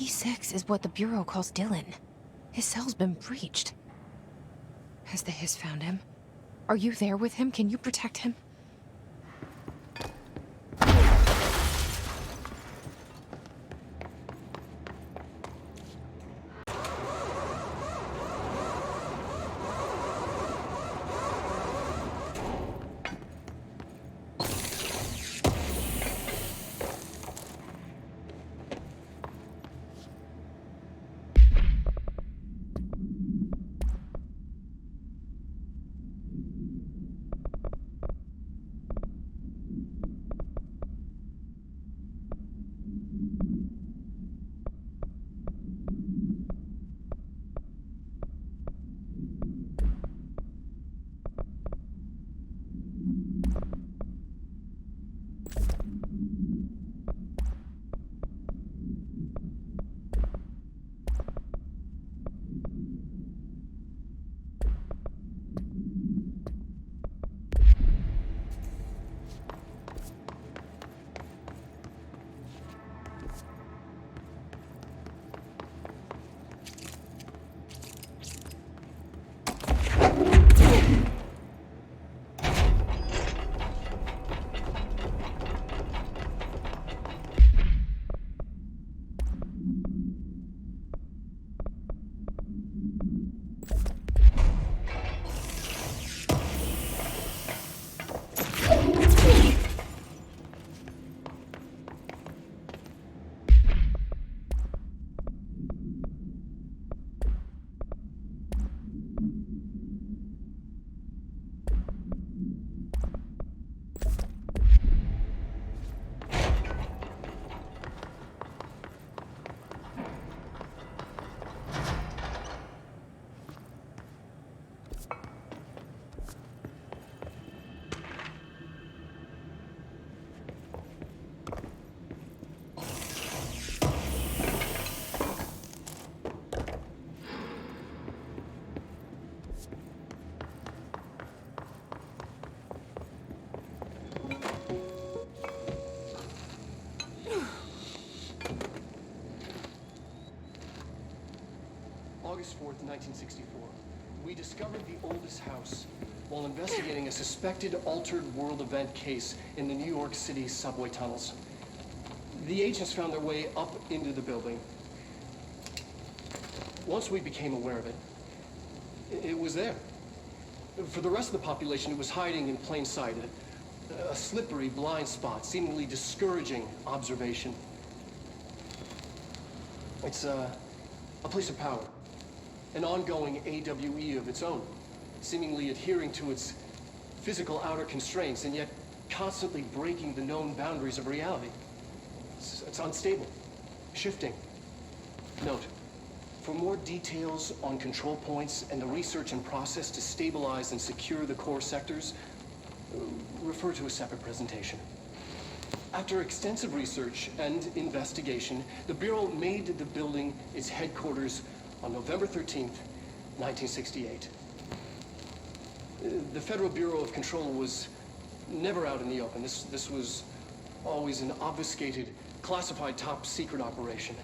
P6 is what the Bureau calls Dylan. His cell's been breached. Has the Hiss found him? Are you there with him? Can you protect him? August 4th, 1964, we discovered the oldest house while investigating a suspected altered world event case in the New York City subway tunnels. The agents found their way up into the building. Once we became aware of it, it was there. For the rest of the population, it was hiding in plain sight, a slippery blind spot, seemingly discouraging observation. It's a place of power. An ongoing AWE of its own, seemingly adhering to its physical outer constraints and yet constantly breaking the known boundaries of reality. It's unstable, shifting. Note, for more details on control points and the research and process to stabilize and secure the core sectors, refer to a separate presentation. After extensive research and investigation, the Bureau made the building its headquarters on November 13th, 1968. The Federal Bureau of Control was never out in the open. This was always an obfuscated, classified top secret operation.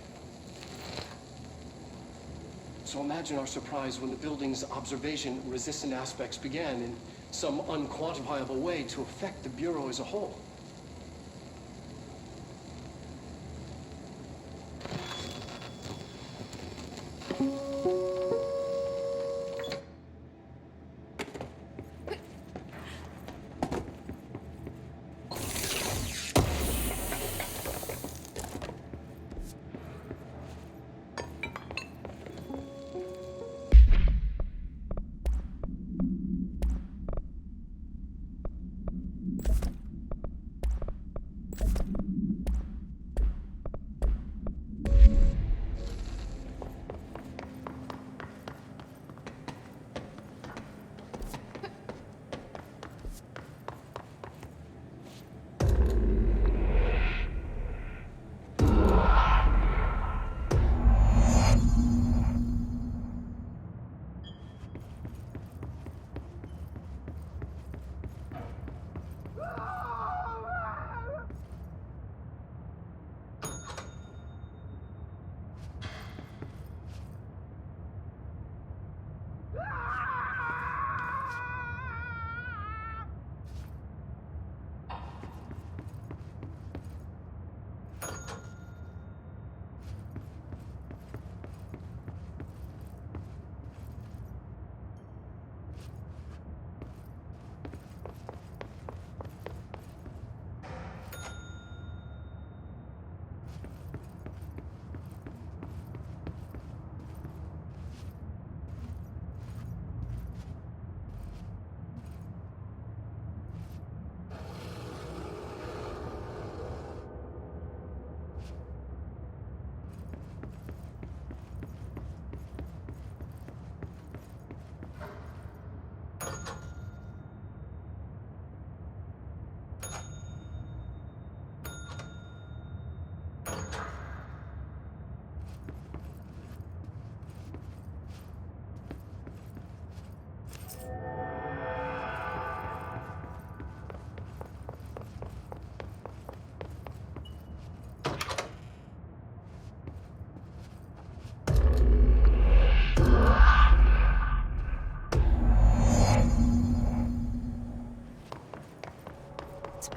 So imagine our surprise when the building's observation-resistant aspects began in some unquantifiable way to affect the Bureau as a whole.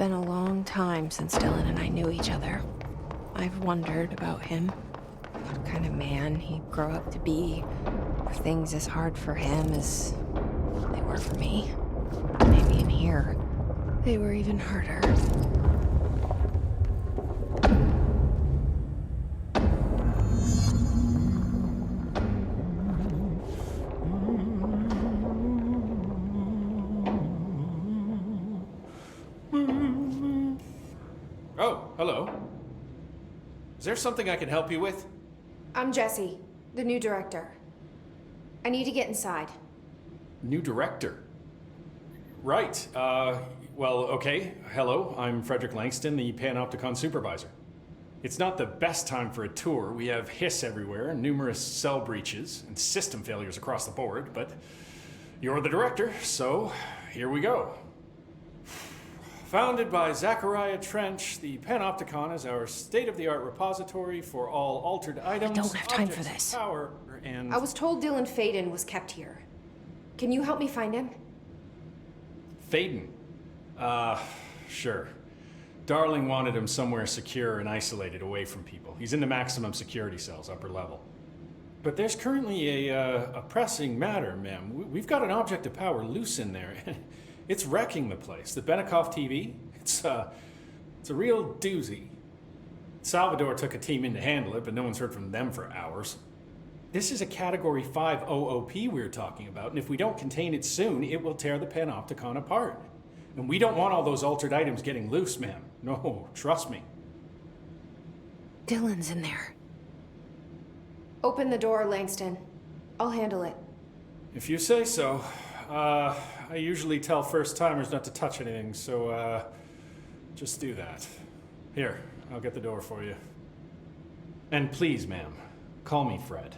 been a long time since Dylan and I knew each other. I've wondered about him. What kind of man he'd grow up to be. Were things as hard for him as they were for me? Maybe in here, they were even harder. Oh, hello. Is there something I can help you with? I'm Jessie, the new director. I need to get inside. New director? Right. Well, okay. Hello, I'm Frederick Langston, the Panopticon supervisor. It's not the best time for a tour. We have hiss everywhere, numerous cell breaches, and system failures across the board, but you're the director, so here we go. Founded by Zachariah Trench, the Panopticon is our state-of-the-art repository for all altered items, don't have time for objects of this. Power, and... I was told Dylan Faden was kept here. Can you help me find him? Faden? Sure. Darling wanted him somewhere secure and isolated away from people. He's in the maximum security cells, upper level. But there's currently a pressing matter, ma'am. We've got an object of power loose in there. It's wrecking the place. The Benikoff TV, it's a real doozy. Salvador took a team in to handle it, but no one's heard from them for hours. This is a Category 5 OOP we're talking about, and if we don't contain it soon, it will tear the Panopticon apart. And we don't want all those altered items getting loose, ma'am. No, trust me. Dylan's in there. Open the door, Langston. I'll handle it. If you say so. I usually tell first-timers not to touch anything, so, just do that. Here, I'll get the door for you. And please, ma'am, call me Fred.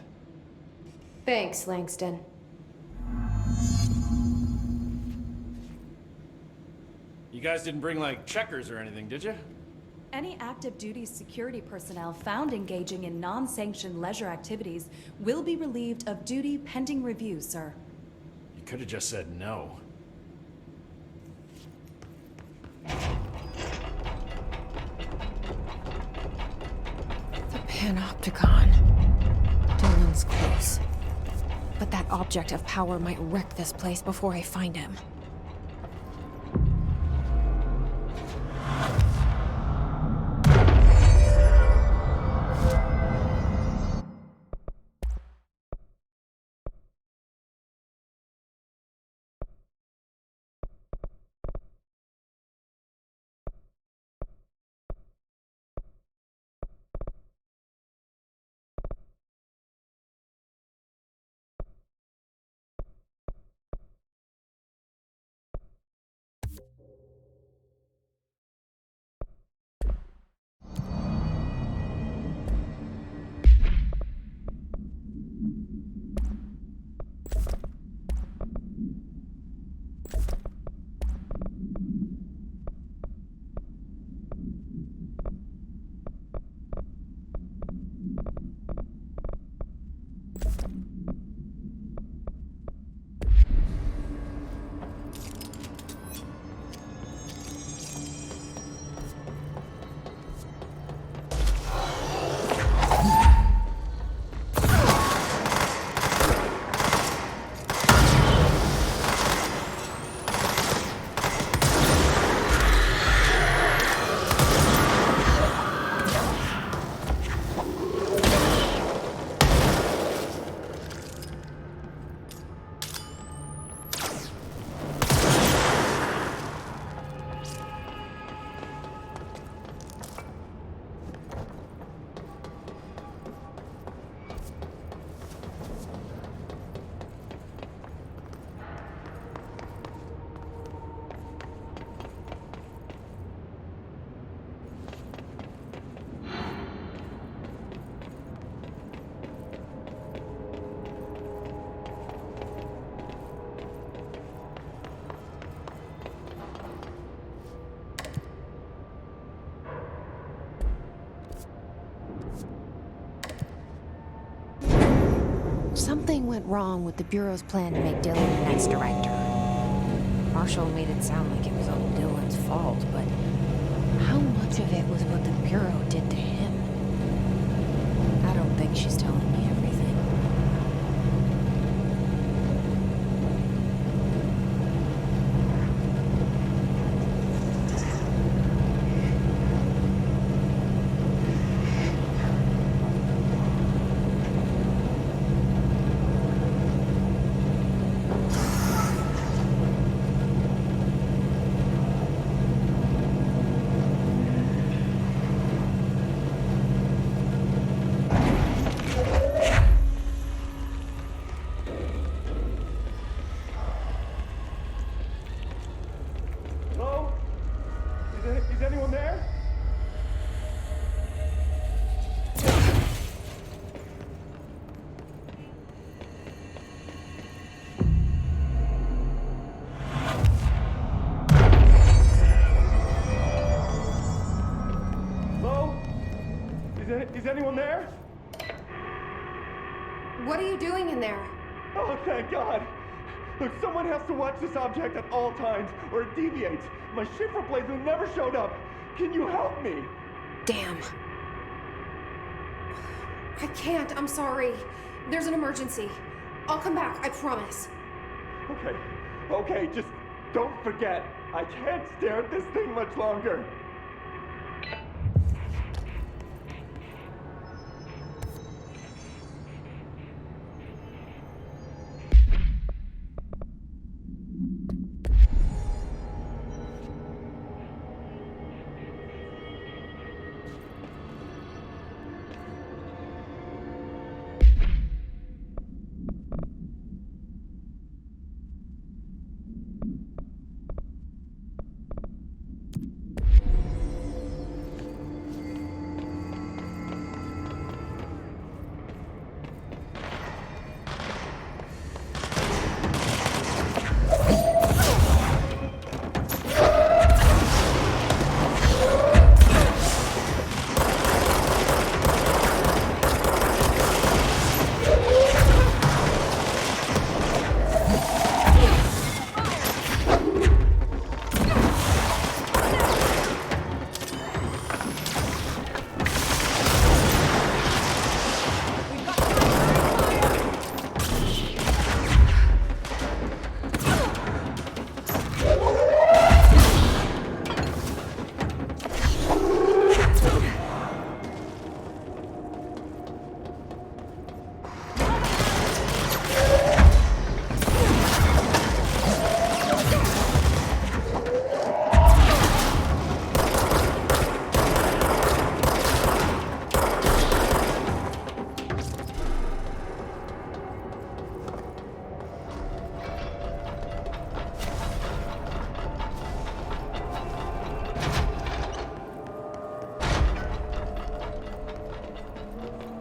Thanks, Langston. You guys didn't bring, like, checkers or anything, did you? Any active duty security personnel found engaging in non-sanctioned leisure activities will be relieved of duty pending review, sir. You could have just said no. The Panopticon. Dylan's close. But that object of power might wreck this place before I find him. Something went wrong with the Bureau's plan to make Dylan the next director. Marshall made it sound like it was all Dylan's fault, but How much of it was what the Bureau did to him? I don't think she's telling me everything. Hello? Is anyone there? Hello? Is anyone there? What are you doing in there? Oh, thank God! Look, someone has to watch this object at all times, or it deviates. My shift replacement never showed up. Can you help me? Damn. I can't, I'm sorry. There's an emergency. I'll come back, I promise. Okay, just don't forget. I can't stare at this thing much longer.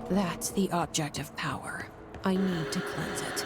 That's the object of power. I need to cleanse it.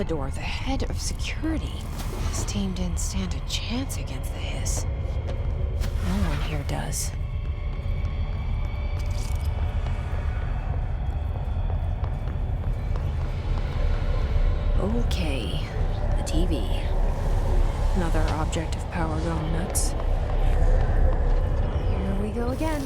Salvador, the head of security. This team didn't stand a chance against the Hiss. No one here does. Okay, the TV. Another object of power going nuts. Here we go again.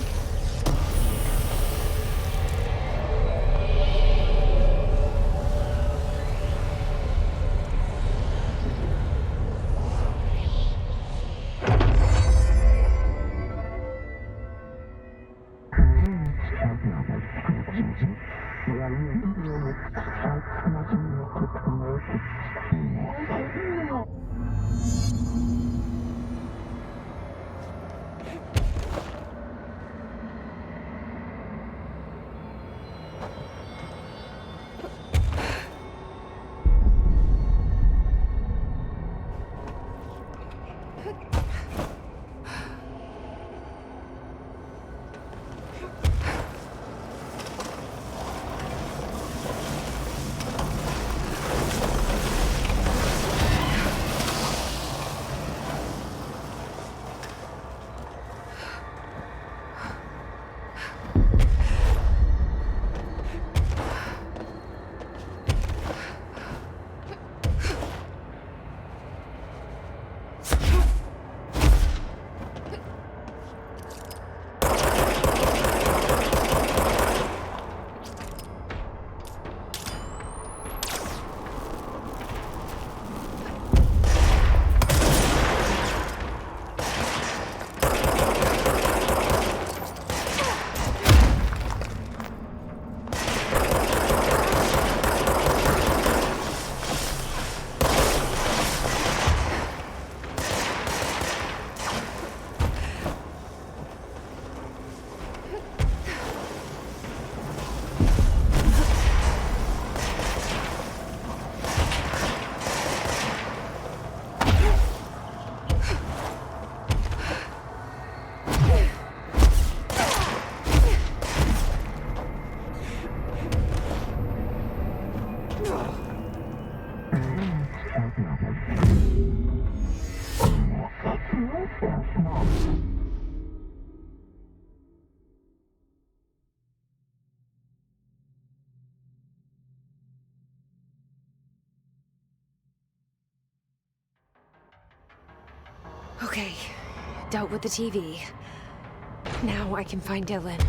Okay, dealt with the TV. Now I can find Dylan.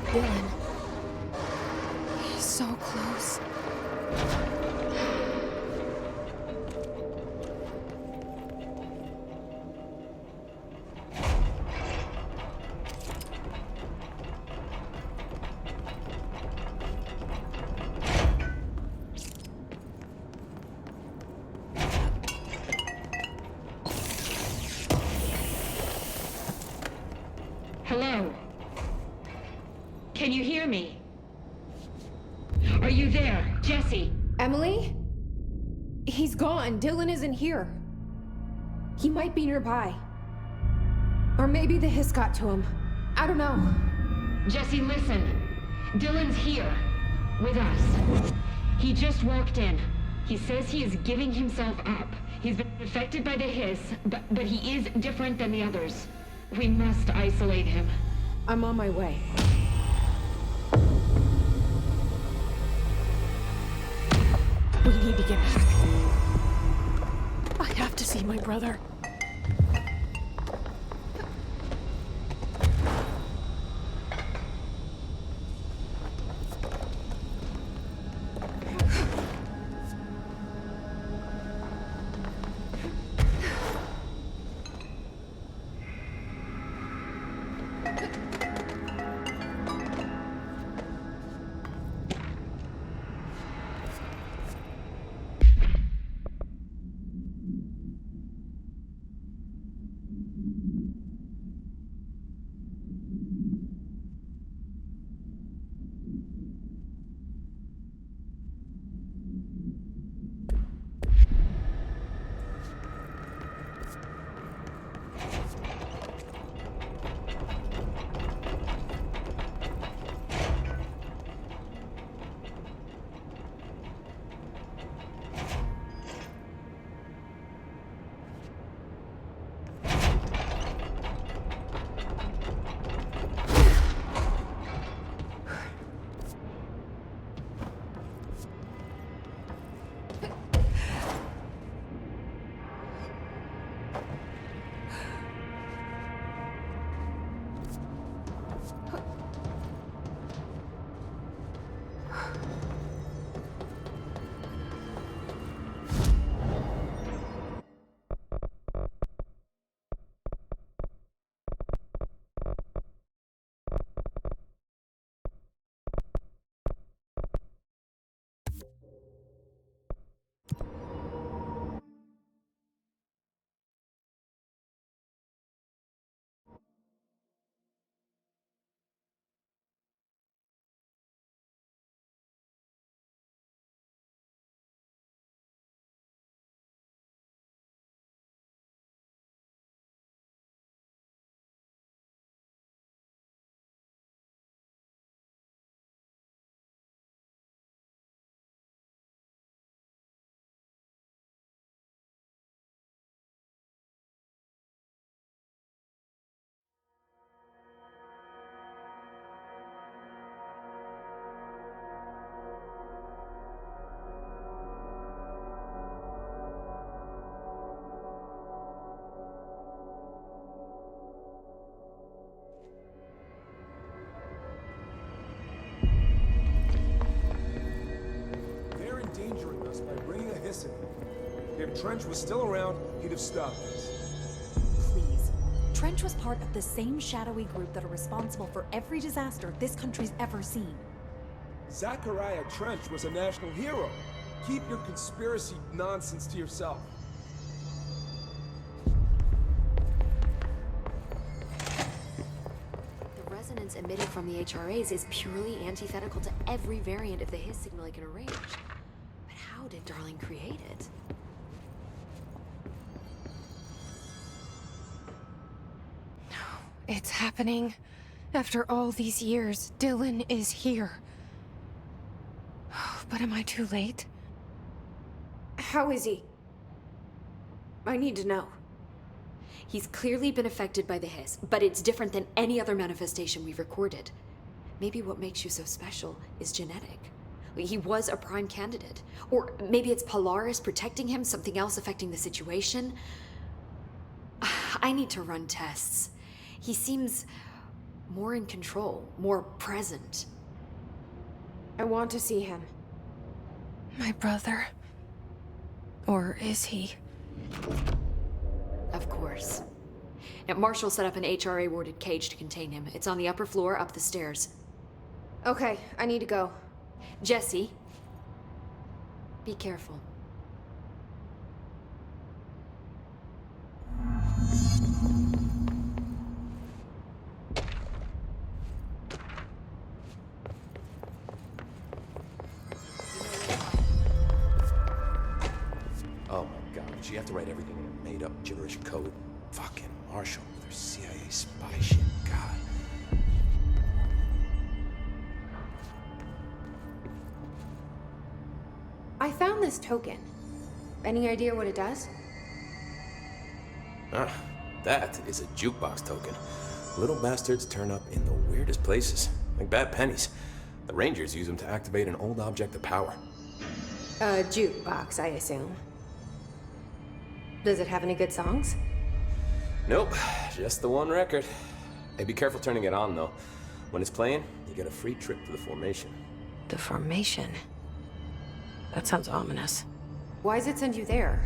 Dylan. He's so close. Hello? Can you hear me? Are you there, Jesse? Emily? He's gone. Dylan isn't here. He might be nearby. Or maybe the hiss got to him. I don't know. Jesse, listen. Dylan's here. With us. He just walked in. He says he is giving himself up. He's been affected by the hiss, but he is different than the others. We must isolate him. I'm on my way. We need to get back. I have to see my brother. If Trench was still around, he'd have stopped this. Please. Trench was part of the same shadowy group that are responsible for every disaster this country's ever seen. Zachariah Trench was a national hero. Keep your conspiracy nonsense to yourself. The resonance emitted from the HRAs is purely antithetical to every variant of the Hiss signal it can arrange. But how did Darling create it? It's happening. After all these years, Dylan is here. But am I too late? How is he? I need to know. He's clearly been affected by the Hiss, but it's different than any other manifestation we've recorded. Maybe what makes you so special is genetic. He was a prime candidate. Or maybe it's Polaris protecting him, something else affecting the situation. I need to run tests. He seems More in control, more present. I want to see him. My brother? Or is he? Of course. Now, Marshall set up an HRA-warded cage to contain him. It's on the upper floor, up the stairs. Okay, I need to go. Jesse, be careful. Oh my god, did she have to write everything in a made-up gibberish code? Fucking Marshall with her CIA spy shit, god. I found this token. Any idea what it does? Ah, that is a jukebox token. Little bastards turn up in the weirdest places, like bad pennies. The Rangers use them to activate an old object of power. A jukebox, I assume. Does it have any good songs? Nope, just the one record. Hey, be careful turning it on, though. When it's playing, you get a free trip to the formation. The formation? That sounds ominous. Why does it send you there?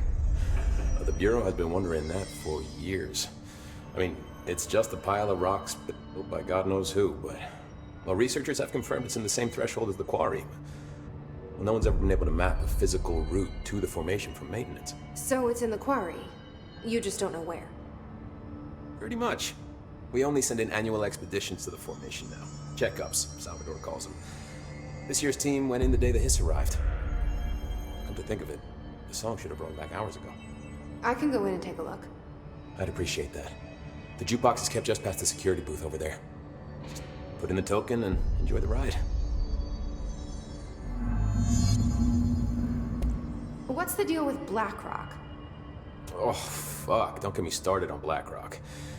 The Bureau has been wondering that for years. I mean, it's just a pile of rocks built by God knows who, but... Well, researchers have confirmed it's in the same threshold as the quarry. Well, no one's ever been able to map a physical route to the formation from maintenance. So it's in the quarry. You just don't know where. Pretty much. We only send in annual expeditions to the formation now. Checkups, Salvador calls them. This year's team went in the day the Hiss arrived. Come to think of it, the song should have brought back hours ago. I can go in and take a look. I'd appreciate that. The jukebox is kept just past the security booth over there. Just put in the token and enjoy the ride. What's the deal with BlackRock? Oh, fuck. Don't get me started on BlackRock.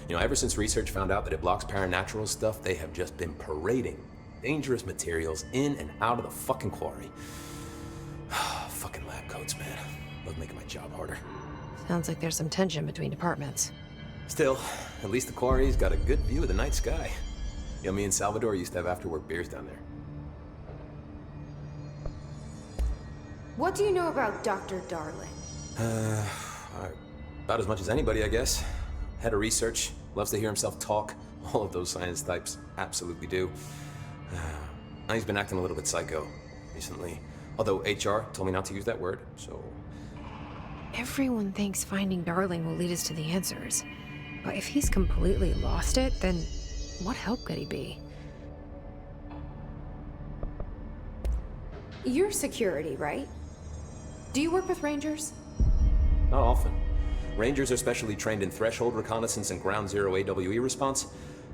You know, ever since research found out that it blocks paranatural stuff, they have just been parading dangerous materials in and out of the fucking quarry. Fucking lab coats, man. Love making my job harder. Sounds like there's some tension between departments. Still, at least the quarry's got a good view of the night sky. You know, me and Salvador used to have after-work beers down there. What do you know about Dr. Darling? About as much as anybody, I guess. Head of research, loves to hear himself talk. All of those science types absolutely do. Now he's been acting a little bit psycho recently. Although HR told me not to use that word, so... Everyone thinks finding Darling will lead us to the answers. But if he's completely lost it, then what help could he be? You're security, right? Do you work with Rangers? Not often. Rangers are specially trained in threshold reconnaissance and ground zero AWE response.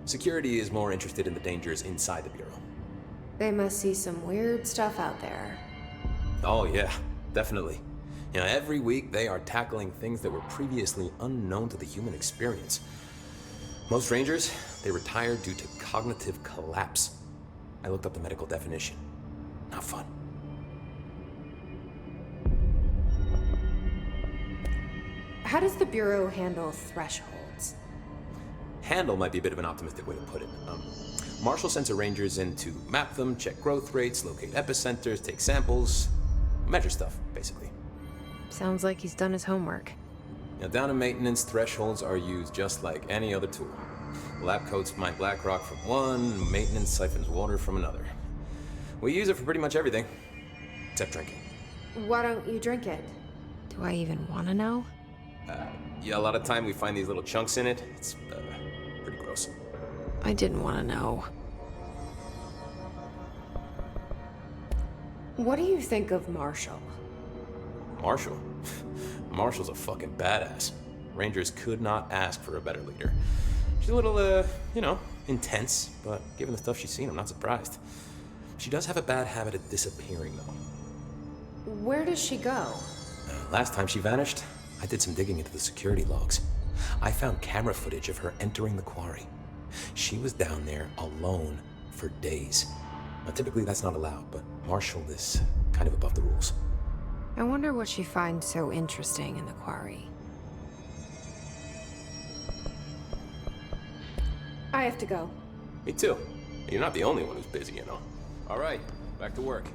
Security is more interested in the dangers inside the Bureau. They must see some weird stuff out there. Oh yeah, definitely. You know, every week they are tackling things that were previously unknown to the human experience. Most Rangers, they retire due to cognitive collapse. I looked up the medical definition. Not fun. How does the Bureau handle thresholds? Handle might be a bit of an optimistic way to put it. Marshall sends her Rangers in to map them, check growth rates, locate epicenters, take samples, measure stuff, basically. Sounds like he's done his homework. Now, down in maintenance, thresholds are used just like any other tool. Lab coats mine black rock from one, maintenance siphons water from another. We use it for pretty much everything, except drinking. Why don't you drink it? Do I even want to know? Yeah, a lot of time we find these little chunks in it. It's pretty gross. I didn't want to know. What do you think of Marshall? Marshall? Marshall's a fucking badass. Rangers could not ask for a better leader. She's a little, you know, intense, but given the stuff she's seen, I'm not surprised. She does have a bad habit of disappearing, though. Where does she go? Last time she vanished, I did some digging into the security logs. I found camera footage of her entering the quarry. She was down there alone for days. Now, typically that's not allowed, but Marshall is kind of above the rules. I wonder what she finds so interesting in the quarry. I have to go. Me too. You're not the only one who's busy, you know. All right, back to work.